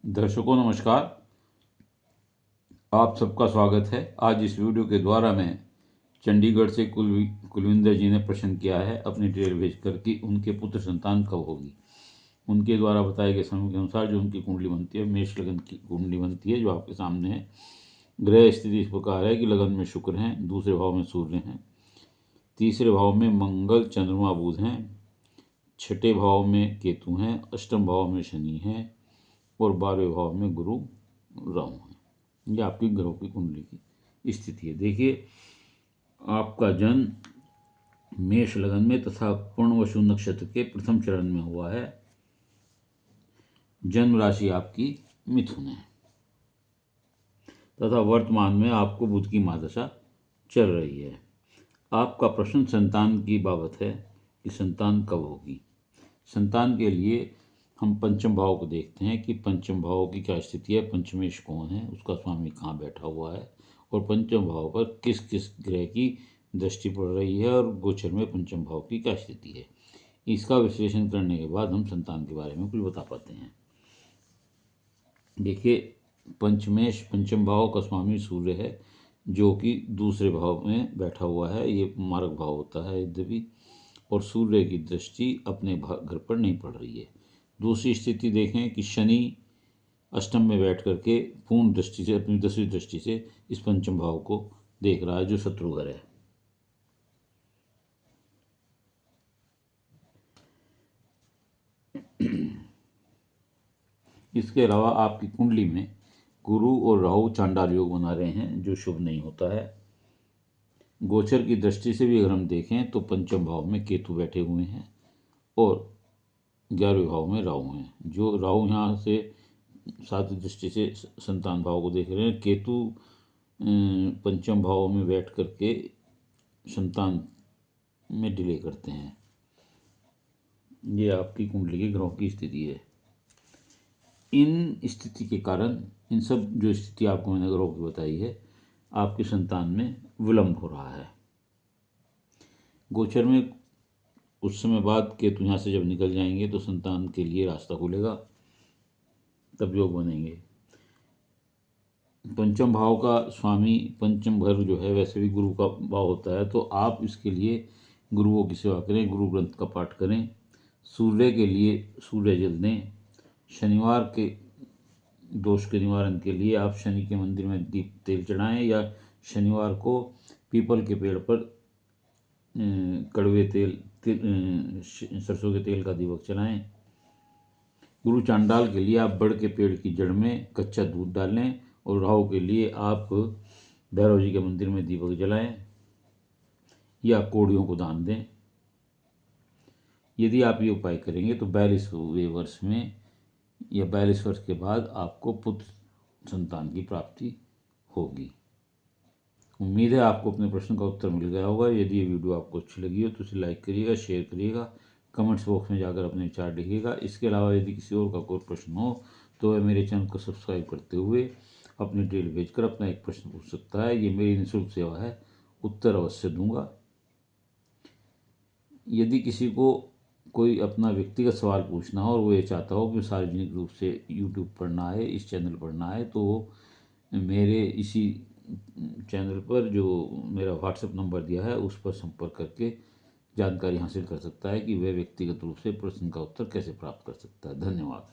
दर्शकों नमस्कार। आप सबका स्वागत है। आज इस वीडियो के द्वारा मैं चंडीगढ़ से कुलविंदर जी ने प्रश्न किया है अपनी डिटेल भेजकर कि उनके पुत्र संतान कब होगी। उनके द्वारा बताए गए समय के अनुसार जो उनकी कुंडली बनती है, मेष लगन की कुंडली बनती है जो आपके सामने है। ग्रह स्थिति इस प्रकार है कि लगन में शुक्र हैं, दूसरे भाव में सूर्य हैं, तीसरे भाव में मंगल चंद्रमा बुध हैं, छठे भाव में केतु हैं, अष्टम भाव में शनि हैं और 12वें भाव में गुरु राहु हैं। ये आपकी ग्रहों की कुंडली की स्थिति है। देखिए, आपका जन्म मेष लगन में तथा पूर्णवसु नक्षत्र के प्रथम चरण में हुआ है। जन्म राशि आपकी मिथुन है तथा वर्तमान में आपको बुध की महादशा चल रही है। आपका प्रश्न संतान की बाबत है कि संतान कब होगी। संतान के लिए हम पंचम भाव को देखते हैं कि पंचम भाव की क्या स्थिति है, पंचमेश कौन है, उसका स्वामी कहाँ बैठा हुआ है और पंचम भाव पर किस किस ग्रह की दृष्टि पड़ रही है और गोचर में पंचम भाव की क्या स्थिति है। इसका विश्लेषण करने के बाद हम संतान के बारे में कुछ बता पाते हैं। देखिए, पंचमेश पंचम भाव का स्वामी सूर्य है जो कि दूसरे भाव में बैठा हुआ है। ये मारक भाव होता है यद्यपि, और सूर्य की दृष्टि अपने घर पर नहीं पड़ रही है। दूसरी स्थिति देखें कि शनि अष्टम में बैठ करके पूर्ण दृष्टि से, अपनी 10वीं दृष्टि से इस पंचम भाव को देख रहा है जो शत्रु घर है। इसके अलावा आपकी कुंडली में गुरु और राहु चांडाल योग बना रहे हैं जो शुभ नहीं होता है। गोचर की दृष्टि से भी अगर हम देखें तो पंचम भाव में केतु बैठे हुए हैं और 11वें भाव में राहु हैं। जो राहु यहाँ से 7वीं दृष्टि से संतान भाव को देख रहे हैं। केतु पंचम भाव में बैठ करके संतान में डिले करते हैं। ये आपकी कुंडली के ग्रहों की स्थिति है। इन स्थिति के कारण, इन सब जो स्थिति आपको मैंने ग्रहों की बताई है, आपकी संतान में विलंब हो रहा है। गोचर में कुछ समय बाद केतु यहाँ से जब निकल जाएंगे तो संतान के लिए रास्ता खुलेगा, तब योग बनेंगे। पंचम भाव का स्वामी, पंचम घर जो है वैसे भी गुरु का भाव होता है, तो आप इसके लिए गुरुओं की सेवा करें, गुरु ग्रंथ का पाठ करें, सूर्य के लिए सूर्य जल दें। शनिवार के दोष के निवारण के लिए आप शनि के मंदिर में दीप तेल चढ़ाएं या शनिवार को पीपल के पेड़ पर कड़वे तेल, सरसों के तेल का दीपक चलाएं। गुरु चांडाल के लिए आप बड़ के पेड़ की जड़ में कच्चा दूध डालें और राहु के लिए आप भैरव जी के मंदिर में दीपक जलाएं या कोड़ियों को दान दें। यदि आप ये उपाय करेंगे तो 42वें वर्ष में या 42 वर्ष के बाद आपको पुत्र संतान की प्राप्ति होगी। उम्मीद है आपको अपने प्रश्न का उत्तर मिल गया होगा। यदि ये वीडियो आपको अच्छी लगी हो तो इसे लाइक करिएगा, शेयर करिएगा, कमेंट्स बॉक्स में जाकर अपने विचार लिखिएगा। इसके अलावा यदि किसी और का कोई प्रश्न हो तो वह मेरे चैनल को सब्सक्राइब करते हुए अपनी डिटेल भेजकर अपना एक प्रश्न पूछ सकता है। ये मेरी निःशुल्क सेवा है, उत्तर अवश्य दूंगा। यदि किसी को कोई अपना व्यक्तिगत सवाल पूछना हो और वो ये चाहता हो कि सार्वजनिक रूप से यूट्यूब पर ना आए, इस चैनल पर ना आए, तो वो मेरे इसी चैनल पर जो मेरा व्हाट्सएप नंबर दिया है उस पर संपर्क करके जानकारी हासिल कर सकता है कि वह व्यक्तिगत रूप से प्रश्न का उत्तर कैसे प्राप्त कर सकता है। धन्यवाद।